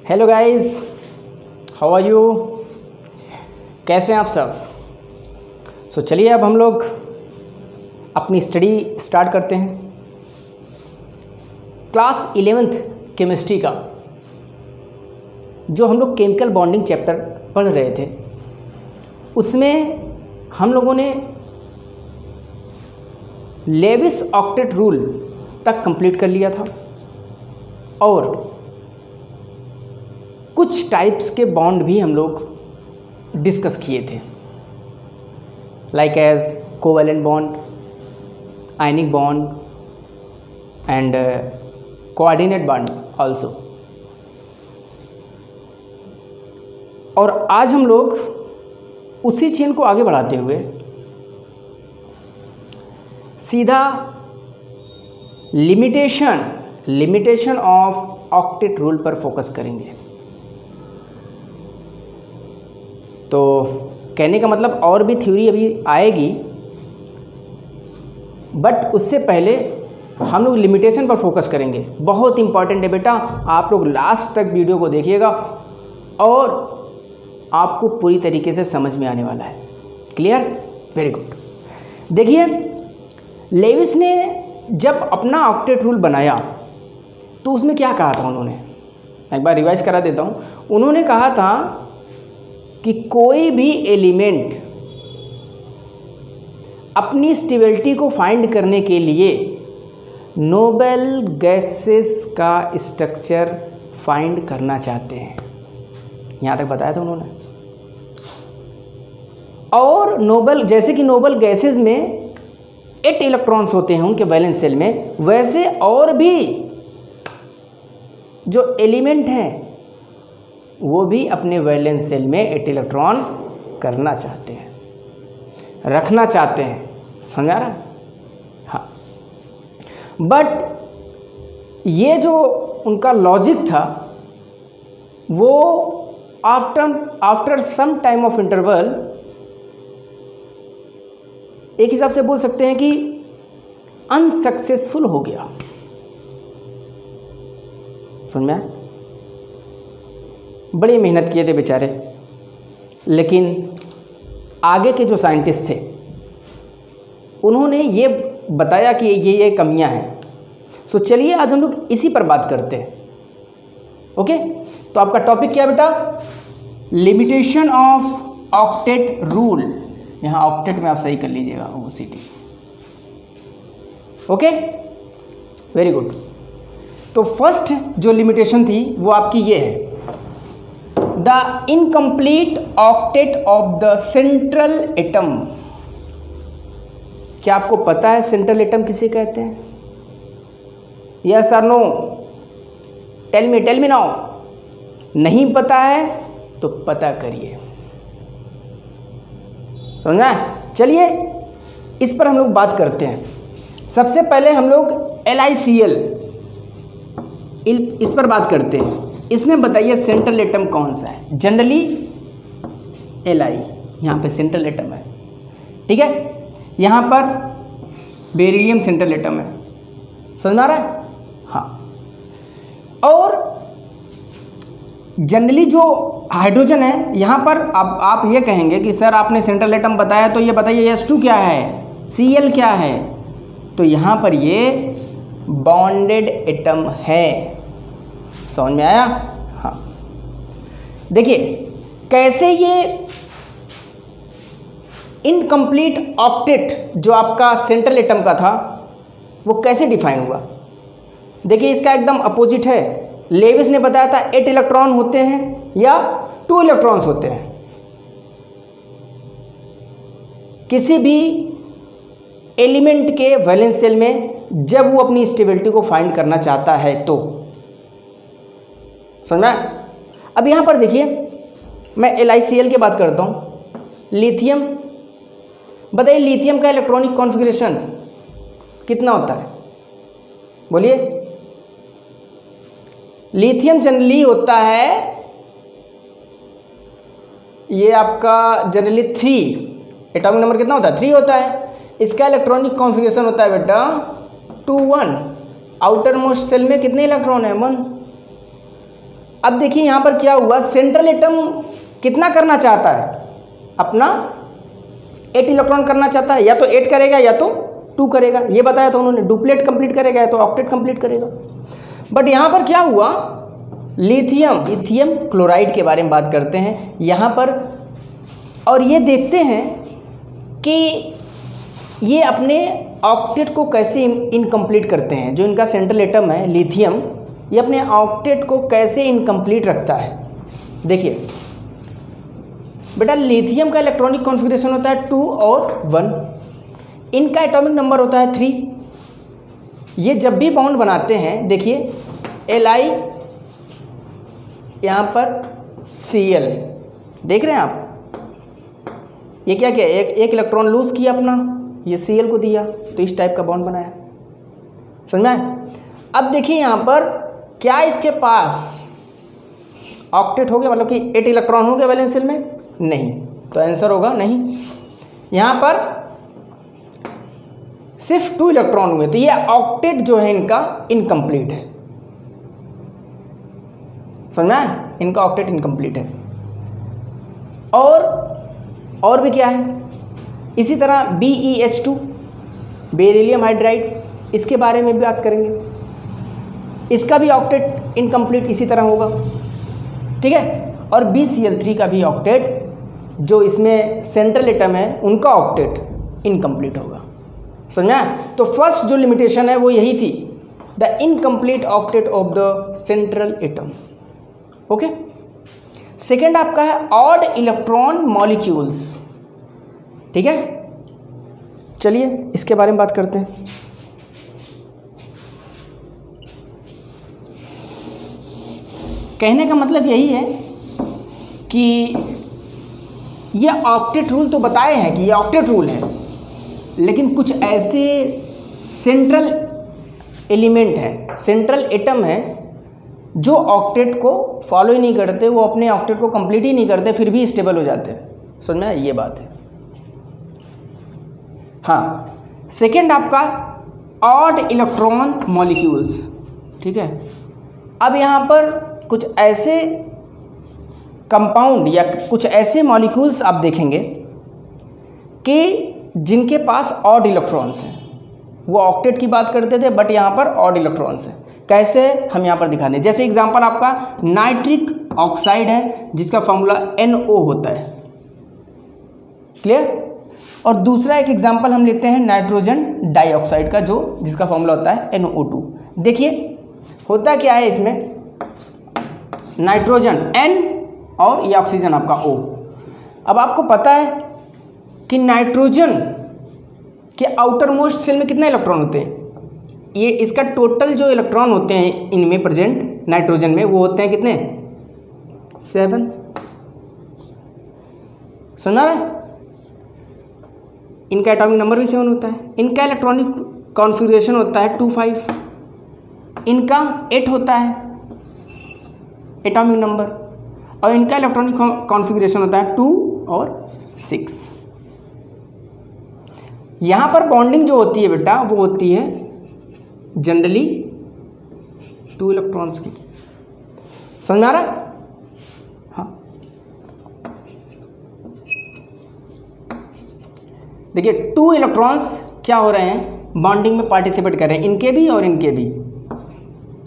Hello guys, how are you? कैसे हैं आप सब? चलिए अब हम लोग अपनी स्टडी स्टार्ट करते हैं। क्लास 11th केमिस्ट्री का जो हम लोग केमिकल बॉन्डिंग चैप्टर पढ़ रहे थे, उसमें हम लोगों ने लेविस ऑक्टेट रूल तक कंप्लीट कर लिया था और कुछ टाइप्स के बॉन्ड भी हम लोग डिस्कस किए थे, like as covalent bond, ionic bond and coordinate bond also. और आज हम लोग उसी चेन को आगे बढ़ाते हुए सीधा लिमिटेशन ऑफ ऑक्टेट रूल पर फोकस करेंगे। तो कहने का मतलब और भी थ्योरी अभी आएगी, बट उससे पहले हम लोग लिमिटेशन पर फोकस करेंगे। बहुत इंपॉर्टेंट है बेटा, आप लोग लास्ट तक वीडियो को देखिएगा और आपको पूरी तरीके से समझ में आने वाला है। क्लियर? Very good. देखिए, लेविस ने जब अपना ऑक्टेट रूल बनाया तो उसमें क्या कहा था उन्होंने, एक बार रिवाइज करा देता हूँ। उन्होंने कहा था कि कोई भी एलिमेंट अपनी स्टेबिलिटी को फाइंड करने के लिए नोबल गैसेस का स्ट्रक्चर फाइंड करना चाहते हैं। यहाँ तक बताया था उन्होंने। और नोबल, जैसे कि नोबल गैसेस में 8 इलेक्ट्रॉन्स होते हैं उनके वैलेंस शेल में, वैसे और भी जो एलिमेंट हैं वो भी अपने वैलेंस शेल में 8 इलेक्ट्रॉन करना चाहते हैं, रखना चाहते हैं। समझ आ रहा है? हाँ। बट ये जो उनका लॉजिक था वो after some time of interval एक हिसाब से बोल सकते हैं कि अनसक्सेसफुल हो गया। समझ में आया? बड़ी मेहनत किए थे बेचारे, लेकिन आगे के जो साइंटिस्ट थे उन्होंने ये बताया कि ये कमियां हैं। चलिए आज हम लोग इसी पर बात करते हैं। ओके, तो आपका टॉपिक क्या बेटा? Limitation of octet rule. यहाँ ऑक्टेट में आप सही कर लीजिएगा, OCT। Okay, very good. तो फर्स्ट जो लिमिटेशन थी वो आपकी ये है, the incomplete octet of the central atom. क्या आपको पता है सेंट्रल एटम किसे कहते हैं? यस और नो? Tell me now. नहीं पता है तो पता करिए। समझा? चलिए इस पर हम लोग बात करते हैं। सबसे पहले हम लोग LiCl इस पर बात करते हैं। इसमें बताइए सेंट्रल एटम कौन सा है? जनरली Li यहाँ पे सेंट्रल एटम है, ठीक है। यहाँ पर बेरिलियम सेंट्रल एटम है। समझ आ रहा है? हाँ। और जनरली जो हाइड्रोजन है, यहाँ पर अब आप ये कहेंगे कि सर आपने सेंट्रल एटम बताया, तो ये बताइए S2 क्या है, Cl क्या है? तो यहाँ पर ये बॉन्डेड एटम है। समझ में आया? हाँ। देखिए कैसे ये इनकम्प्लीट ऑक्टेट जो आपका सेंट्रल एटम का था वो कैसे डिफाइन हुआ। देखिए इसका एकदम अपोजिट है। लेविस ने बताया था 8 इलेक्ट्रॉन होते हैं या 2 इलेक्ट्रॉन्स होते हैं। किसी भी एलिमेंट के वैलेंस शेल में जब वो अपनी स्टेबिलिटी को फाइंड करना चाहता है तो। समझना? अब यहाँ पर देखिए मैं LiCl की बात करता हूँ। लिथियम, बताइए लिथियम का इलेक्ट्रॉनिक कॉन्फ़िगरेशन कितना होता है? बोलिए। लिथियम जनरली होता है, ये आपका जनरली 3, एटॉमिक नंबर कितना होता है? 3 होता है। इसका इलेक्ट्रॉनिक कॉन्फ़िगरेशन होता है बेटा 2 1। आउटर मोस्ट सेल में कितने इलेक्ट्रॉन है? 1। अब देखिए यहाँ पर क्या हुआ, सेंट्रल एटम कितना करना चाहता है, अपना 8 इलेक्ट्रॉन करना चाहता है, या तो 8 करेगा या तो 2 करेगा, ये बताया था उन्होंने। डुप्लेट कंप्लीट करेगा या तो ऑक्टेट कंप्लीट करेगा। बट यहाँ पर क्या हुआ, लिथियम क्लोराइड के बारे में बात करते हैं यहाँ पर, और ये देखते हैं कि ये अपने ऑक्टेट को कैसे इनकम्प्लीट करते हैं। जो इनका सेंट्रल एटम है लिथियम, ये अपने ऑक्टेट को कैसे इनकम्प्लीट रखता है। देखिए बेटा, लिथियम का इलेक्ट्रॉनिक कॉन्फ़िगरेशन होता है 2 और 1, इनका एटॉमिक नंबर होता है 3। ये जब भी बॉन्ड बनाते हैं, देखिए Li यहाँ पर Cl, देख रहे हैं आप, ये क्या किया, एक इलेक्ट्रॉन लूज किया अपना, ये Cl को दिया, तो इस टाइप का बॉन्ड बनाया। समझ में? अब देखिए यहाँ पर क्या इसके पास ऑक्टेट हो गया, मतलब कि 8 इलेक्ट्रॉन हो गया वैलेंस शेल में? नहीं, तो आंसर होगा नहीं। यहाँ पर सिर्फ 2 इलेक्ट्रॉन हुए, तो ये ऑक्टेट जो है इनका इनकम्प्लीट है। समझना है? इनका ऑक्टेट इनकम्प्लीट है। और भी क्या है, इसी तरह BeH2 बेरिलियम हाइड्राइड, इसके बारे में भी बात करेंगे। इसका भी ऑक्टेट इनकम्प्लीट इसी तरह होगा, ठीक है। और BCl3 का भी ऑक्टेट, जो इसमें सेंट्रल एटम है उनका ऑक्टेट इनकम्प्लीट होगा। समझा? तो फर्स्ट जो लिमिटेशन है वो यही थी, the incomplete octet of the central atom. Okay. Second आपका है ऑड इलेक्ट्रॉन मॉलिक्यूल्स, ठीक है। चलिए इसके बारे में बात करते हैं। कहने का मतलब यही है कि ये ऑक्टेट रूल तो बताए हैं कि ये ऑक्टेट रूल है, लेकिन कुछ ऐसे सेंट्रल एलिमेंट हैं, सेंट्रल एटम है, जो ऑक्टेट को फॉलो ही नहीं करते, वो अपने ऑक्टेट को कंप्लीट ही नहीं करते, फिर भी स्टेबल हो जाते हैं। समझ में? ये बात है। हाँ, सेकेंड आपका ऑड इलेक्ट्रॉन मॉलिक्यूल्स, ठीक है। अब यहाँ पर कुछ ऐसे कंपाउंड या कुछ ऐसे मॉलिक्यूल्स आप देखेंगे कि जिनके पास ऑड इलेक्ट्रॉन्स हैं। वो ऑक्टेट की बात करते थे, बट यहाँ पर ऑड इलेक्ट्रॉन्स हैं। कैसे, हम यहाँ पर दिखा दें। जैसे एग्जांपल आपका नाइट्रिक ऑक्साइड है, जिसका फॉर्मूला NO होता है, क्लियर। और दूसरा एक एग्जांपल हम लेते हैं नाइट्रोजन डाइऑक्साइड का, जिसका फॉर्मूला होता है NO2। देखिए होता क्या है इसमें, नाइट्रोजन N और ये ऑक्सीजन आपका O। अब आपको पता है कि नाइट्रोजन के आउटर मोस्ट सेल में कितने इलेक्ट्रॉन होते हैं। ये इसका टोटल जो इलेक्ट्रॉन होते हैं इनमें प्रेजेंट नाइट्रोजन में, वो होते हैं कितने, 7। सुना है? इनका एटॉमिक नंबर भी 7 होता है। इनका इलेक्ट्रॉनिक कॉन्फ़िगरेशन होता है 2 5, इनका 8 होता है एटॉमिक नंबर, और इनका इलेक्ट्रॉनिक कॉन्फ़िगरेशन होता है 2 और 6। यहाँ पर बॉन्डिंग जो होती है बेटा, वो होती है जनरली 2 इलेक्ट्रॉन्स की। समझ में आ रहा है? हाँ, देखिए 2 इलेक्ट्रॉन्स क्या हो रहे हैं, बॉन्डिंग में पार्टिसिपेट कर रहे हैं, इनके भी और इनके भी,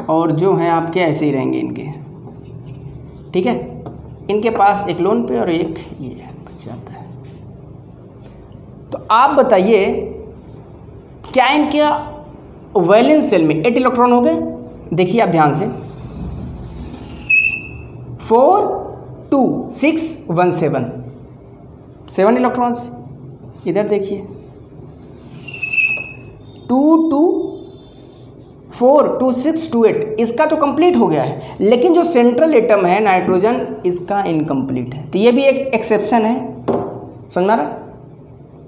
और जो हैं आपके ऐसे ही रहेंगे इनके, ठीक है। इनके पास एक लोन पे और एक ये बच जाता है। तो आप बताइए, क्या इनके वैलेंस शेल में 8 इलेक्ट्रॉन हो गए? देखिए आप ध्यान से, 4 2 6 1 7 इलेक्ट्रॉन्स। इधर देखिए 2 2 4 2 6 2 8, इसका तो कंप्लीट हो गया है, लेकिन जो सेंट्रल एटम है नाइट्रोजन, इसका इनकम्प्लीट है। तो ये भी एक एक्सेप्शन है। समझ में आ रहा?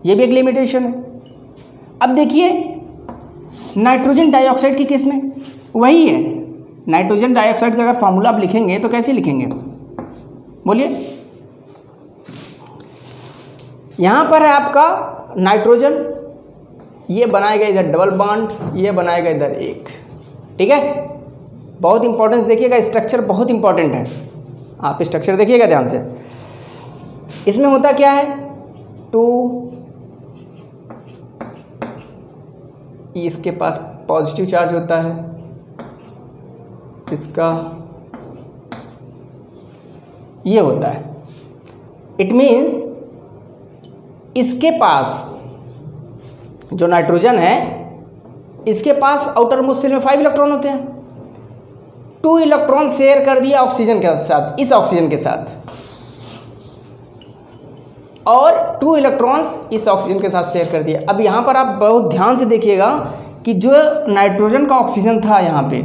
ये भी एक लिमिटेशन है। अब देखिए नाइट्रोजन डाइऑक्साइड के केस में वही है। नाइट्रोजन डाइऑक्साइड का अगर फॉर्मूला आप लिखेंगे तो कैसे लिखेंगे, बोलिए। यहाँ पर है आपका नाइट्रोजन, ये बनाएगा इधर डबल बॉन्ड, ये बनाएगा इधर एक, ठीक है। बहुत इंपॉर्टेंस देखिएगा, स्ट्रक्चर बहुत इंपॉर्टेंट है, आप स्ट्रक्चर देखिएगा ध्यान से। इसमें होता क्या है, 2 इसके पास पॉजिटिव चार्ज होता है, इसका ये होता है। इट मीन्स इसके पास जो नाइट्रोजन है, इसके पास आउटर मोस्ट शेल में 5 इलेक्ट्रॉन होते हैं। 2 इलेक्ट्रॉन शेयर कर दिया ऑक्सीजन के साथ, इस ऑक्सीजन के साथ, और 2 इलेक्ट्रॉन्स इस ऑक्सीजन के साथ शेयर कर दिया। अब यहाँ पर आप बहुत ध्यान से देखिएगा कि जो नाइट्रोजन का ऑक्सीजन था यहाँ पे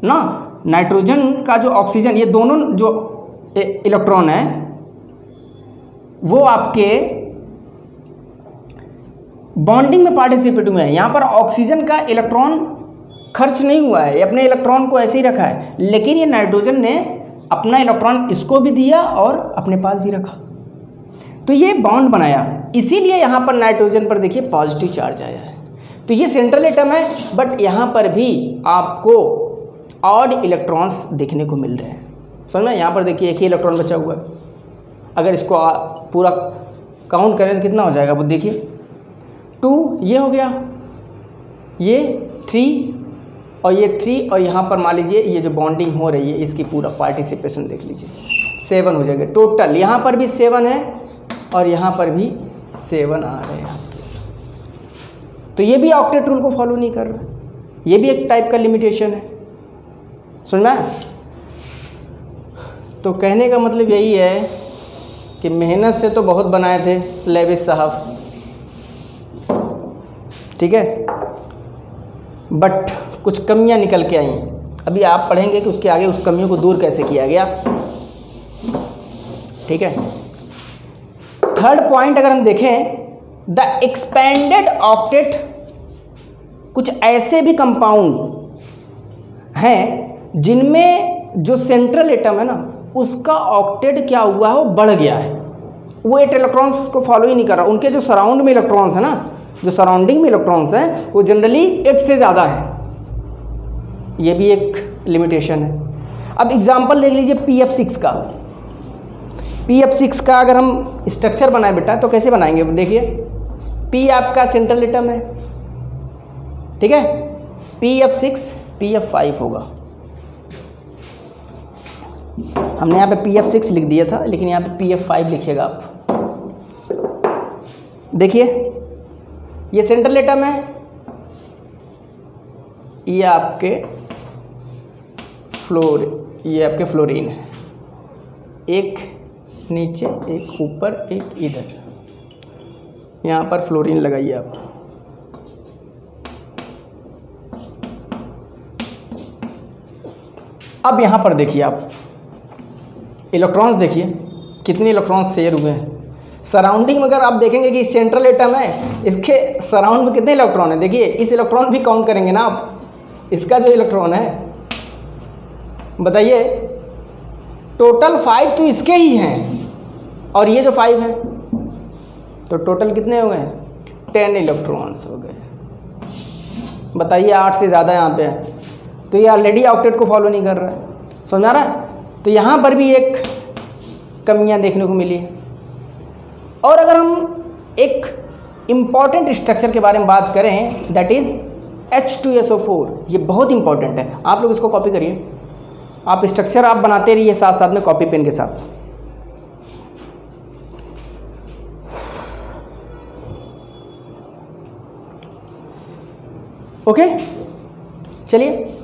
ना, नाइट्रोजन का जो ऑक्सीजन, ये दोनों जो इलेक्ट्रॉन है वो आपके बॉन्डिंग में पार्टिसिपेट हुए हैं। यहाँ पर ऑक्सीजन का इलेक्ट्रॉन खर्च नहीं हुआ है, ये अपने इलेक्ट्रॉन को ऐसे ही रखा है, लेकिन ये नाइट्रोजन ने अपना इलेक्ट्रॉन इसको भी दिया और अपने पास भी रखा, तो ये बॉन्ड बनाया। इसीलिए यहाँ पर नाइट्रोजन पर देखिए पॉजिटिव चार्ज आया है। तो ये सेंट्रल एटम है, बट यहाँ पर भी आपको ऑड इलेक्ट्रॉन्स देखने को मिल रहे हैं। समझ में? यहाँ पर देखिए एक ही इलेक्ट्रॉन बचा हुआ है, अगर इसको पूरा काउंट करें तो कितना हो जाएगा, वो देखिए 2 ये हो गया, ये 3 और ये 3, और यहाँ पर मान लीजिए ये जो बॉन्डिंग हो रही है इसकी पूरा पार्टिसिपेशन देख लीजिए, 7 हो जाएगा टोटल। यहाँ पर भी 7 है और यहाँ पर भी 7 आ रहे हैं आपके। तो ये भी ऑक्टेट रूल को फॉलो नहीं कर रहा, ये भी एक टाइप का लिमिटेशन है। समझ में? तो कहने का मतलब यही है कि मेहनत से तो बहुत बनाए थे लेविस साहब, ठीक है, बट कुछ कमियां निकल के आई। अभी आप पढ़ेंगे कि उसके आगे उस कमियों को दूर कैसे किया गया, ठीक है। थर्ड पॉइंट अगर हम देखें, द एक्सपेंडेड ऑक्टेट, कुछ ऐसे भी कंपाउंड हैं जिनमें जो सेंट्रल एटम है ना, उसका ऑक्टेट क्या हुआ है, वो बढ़ गया है, वो 8 इलेक्ट्रॉन्स को फॉलो ही नहीं कर रहा। उनके जो सराउंड में इलेक्ट्रॉन्स है ना, जो सराउंडिंग में इलेक्ट्रॉन्स हैं, वो जनरली 8 से ज़्यादा है। ये भी एक लिमिटेशन है। अब एग्जांपल देख लीजिए PF6 का। PF6 का अगर हम स्ट्रक्चर बनाए बेटा तो कैसे बनाएंगे, देखिए P आपका सेंट्रल एटम है, ठीक है, PF6 PF5 होगा। हमने यहाँ पे PF6 लिख दिया था, लेकिन यहाँ पे PF5 लिखिएगा आप। देखिए ये सेंट्रल एटम है, ये आपके ये आपके फ्लोरीन है, एक नीचे एक ऊपर एक इधर, यहाँ पर फ्लोरीन लगाइए आप। अब यहाँ पर देखिए आप इलेक्ट्रॉन्स, देखिए कितने इलेक्ट्रॉन्स शेयर हुए हैं। सराउंडिंग में अगर आप देखेंगे कि सेंट्रल एटम है, इसके सराउंड में कितने इलेक्ट्रॉन है, देखिए इस इलेक्ट्रॉन भी काउंट करेंगे ना आप, इसका जो इलेक्ट्रॉन है, बताइए टोटल 5 तो इसके ही हैं, और ये जो 5 है, तो टोटल कितने हो गए, 10 इलेक्ट्रॉन्स हो गए। बताइए 8 से ज़्यादा यहाँ पे है, तो ये ऑलरेडी ऑक्टेट को फॉलो नहीं कर रहा है। समझ आ रहा है? तो यहाँ पर भी एक कमियाँ देखने को मिली है। और अगर हम एक इम्पॉर्टेंट स्ट्रक्चर के बारे में बात करें, दैट इज़ H2SO4, ये बहुत इंपॉर्टेंट है, आप लोग इसको कॉपी करिए। आप स्ट्रक्चर आप बनाते रहिए साथ साथ में कॉपी पेन के साथ। ओके, चलिए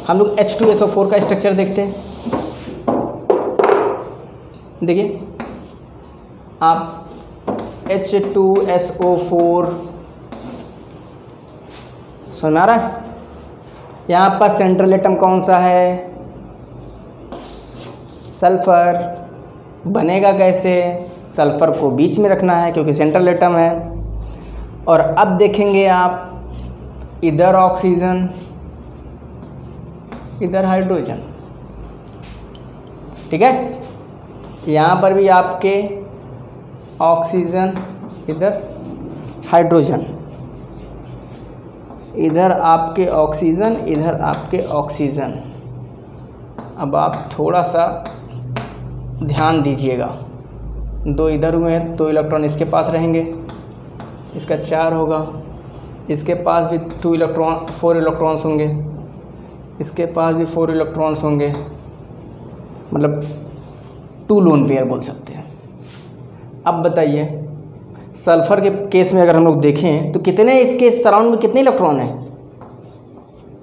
हम लोग H2SO4 का स्ट्रक्चर देखते हैं। देखिए आप H2SO4 समझ में आ रहा है? यहाँ पर सेंट्रल एटम कौन सा है, सल्फर। बनेगा कैसे, सल्फर को बीच में रखना है क्योंकि सेंट्रल एटम है। और अब देखेंगे आप, इधर ऑक्सीजन इधर हाइड्रोजन, ठीक है। यहाँ पर भी आपके ऑक्सीजन इधर हाइड्रोजन, इधर आपके ऑक्सीजन इधर आपके ऑक्सीजन, अब आप थोड़ा सा ध्यान दीजिएगा, 2 इधर हुए हैं, 2 इलेक्ट्रॉन इसके पास रहेंगे, इसका 4 होगा, इसके पास भी 4 इलेक्ट्रॉन्स होंगे, इसके पास भी 4 इलेक्ट्रॉन्स होंगे, मतलब 2 लोन पेयर बोल सकते हैं। अब बताइए सल्फ़र के केस में अगर हम लोग देखें तो कितने इसके सराउंड में कितने इलेक्ट्रॉन हैं,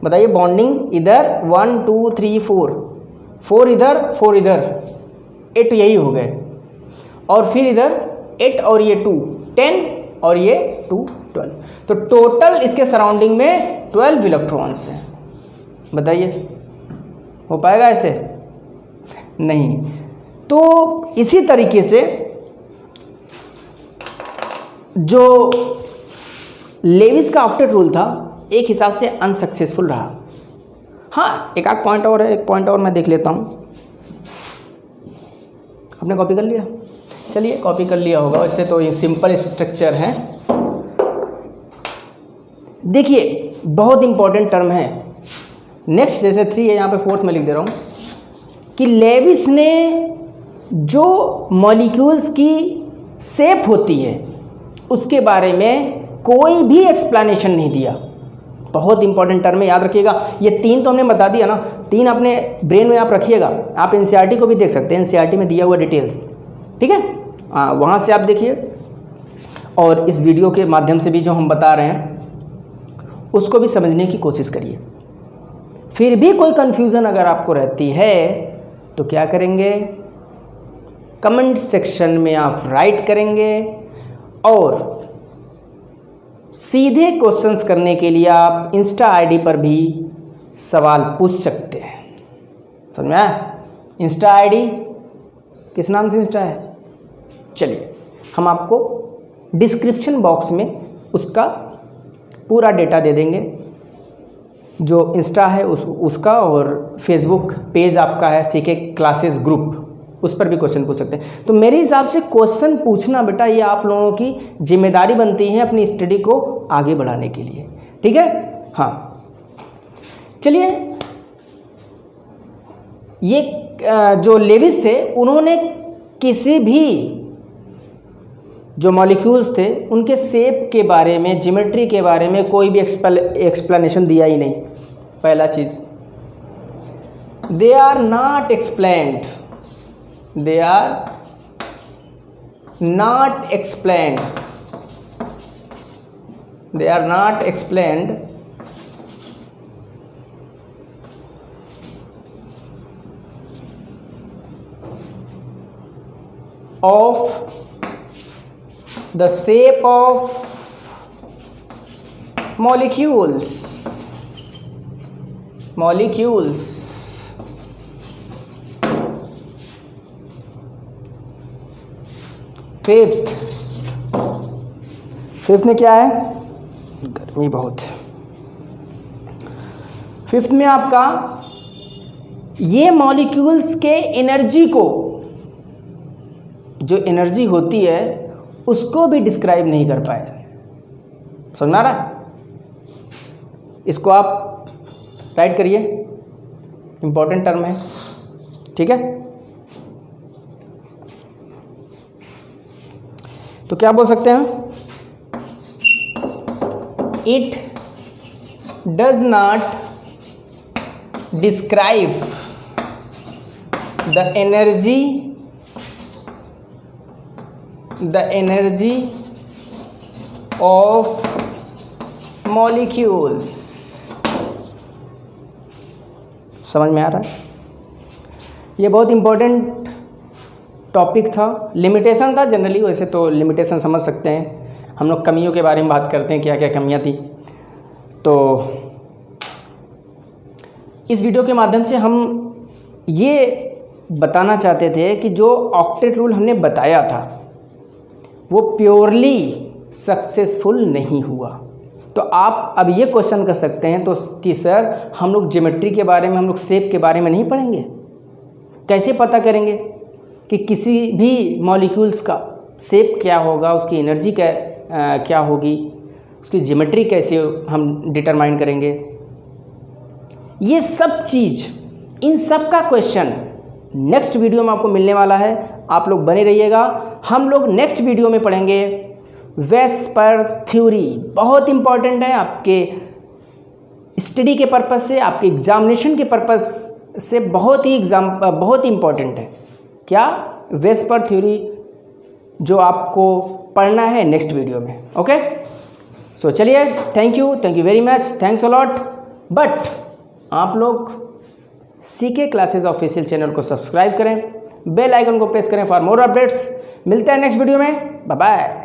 बताइए। बॉन्डिंग इधर 1 2 3 4 इधर 4 इधर, 8 यही हो गए, और फिर इधर 8 और ये 2 10 और ये 2 12, तो टोटल इसके सराउंडिंग में 12 इलेक्ट्रॉन्स हैं। बताइए हो पाएगा ऐसे? नहीं। तो इसी तरीके से जो लेविस का ऑक्टेट रूल था एक हिसाब से अनसक्सेसफुल रहा। हाँ, एक आध पॉइंट और है, एक पॉइंट और मैं देख लेता हूँ। आपने कॉपी कर लिया? चलिए कॉपी कर लिया होगा, वैसे तो ये सिंपल स्ट्रक्चर है। देखिए बहुत इंपॉर्टेंट टर्म है नेक्स्ट, जैसे 3 है यहाँ पे 4th में लिख दे रहा हूँ कि लेविस ने जो मॉलिक्यूल्स की शेप होती है उसके बारे में कोई भी एक्सप्लेनेशन नहीं दिया। बहुत इंपॉर्टेंट टर्म है, याद रखिएगा। ये 3 तो हमने बता दिया ना, 3 अपने ब्रेन में आप रखिएगा। आप एनसीईआरटी को भी देख सकते हैं, एनसीईआरटी में दिया हुआ डिटेल्स, ठीक है, वहाँ से आप देखिए, और इस वीडियो के माध्यम से भी जो हम बता रहे हैं उसको भी समझने की कोशिश करिए। फिर भी कोई कन्फ्यूज़न अगर आपको रहती है तो क्या करेंगे, कमेंट सेक्शन में आप राइट करेंगे, और सीधे क्वेश्चंस करने के लिए आप इंस्टा आईडी पर भी सवाल पूछ सकते हैं। समझ में आया? इंस्टा आईडी किस नाम से इंस्टा है? चलिए हम आपको डिस्क्रिप्शन बॉक्स में उसका पूरा डेटा दे देंगे, जो इंस्टा है उसका, और फेसबुक पेज आपका है सीके क्लासेस ग्रुप, उस पर भी क्वेश्चन पूछ सकते हैं। तो मेरे हिसाब से क्वेश्चन पूछना बेटा ये आप लोगों की जिम्मेदारी बनती है अपनी स्टडी को आगे बढ़ाने के लिए, ठीक है। हाँ चलिए, ये जो लेविस थे उन्होंने किसी भी जो मॉलिक्यूल्स थे उनके शेप के बारे में, ज्योमेट्री के बारे में कोई भी एक्सप्लेनेशन दिया ही नहीं। पहला चीज़, they are not explained, they are not explained, they are not explained of the shape of molecules. Fifth में क्या है? गर्मी बहुत। फिफ्थ में आपका ये मॉलिक्यूल्स के एनर्जी को, जो एनर्जी होती है उसको भी डिस्क्राइब नहीं कर पाए। समझ में आ रहा है? इसको आप राइट करिए, इंपॉर्टेंट टर्म है, ठीक है। तो क्या बोल सकते हैं? It does not describe the energy of molecules. समझ में आ रहा है? ये बहुत इंपॉर्टेंट टॉपिक था, लिमिटेशन था जनरली। वैसे तो लिमिटेशन समझ सकते हैं, हम लोग कमियों के बारे में बात करते हैं, क्या क्या कमियां थी। तो इस वीडियो के माध्यम से हम ये बताना चाहते थे कि जो ऑक्टेट रूल हमने बताया था वो प्योरली सक्सेसफुल नहीं हुआ। तो आप अब ये क्वेश्चन कर सकते हैं तो कि सर हम लोग ज्योमेट्री के बारे में, हम लोग शेप के बारे में नहीं पढ़ेंगे? कैसे पता करेंगे कि किसी भी मॉलिक्यूल्स का शेप क्या होगा, उसकी एनर्जी क्या होगी, उसकी ज्योमेट्री कैसे हम डिटरमाइन करेंगे? ये सब चीज़ इन सब का क्वेश्चन नेक्स्ट वीडियो में आपको मिलने वाला है। आप लोग बने रहिएगा। हम लोग नेक्स्ट वीडियो में पढ़ेंगे वेस्पर थ्योरी। बहुत इंपॉर्टेंट है आपके स्टडी के पर्पस से, आपके एग्जामिनेशन के पर्पस से बहुत ही इंपॉर्टेंट है। क्या? वेस्पर थ्योरी, जो आपको पढ़ना है नेक्स्ट वीडियो में। ओके, सो चलिए, thank you very much, thanks a lot. But आप लोग सीके क्लासेस ऑफिशियल चैनल को सब्सक्राइब करें, बेल आइकन को प्रेस करें फॉर मोर अपडेट्स। मिलते हैं नेक्स्ट वीडियो में, बाय बाय।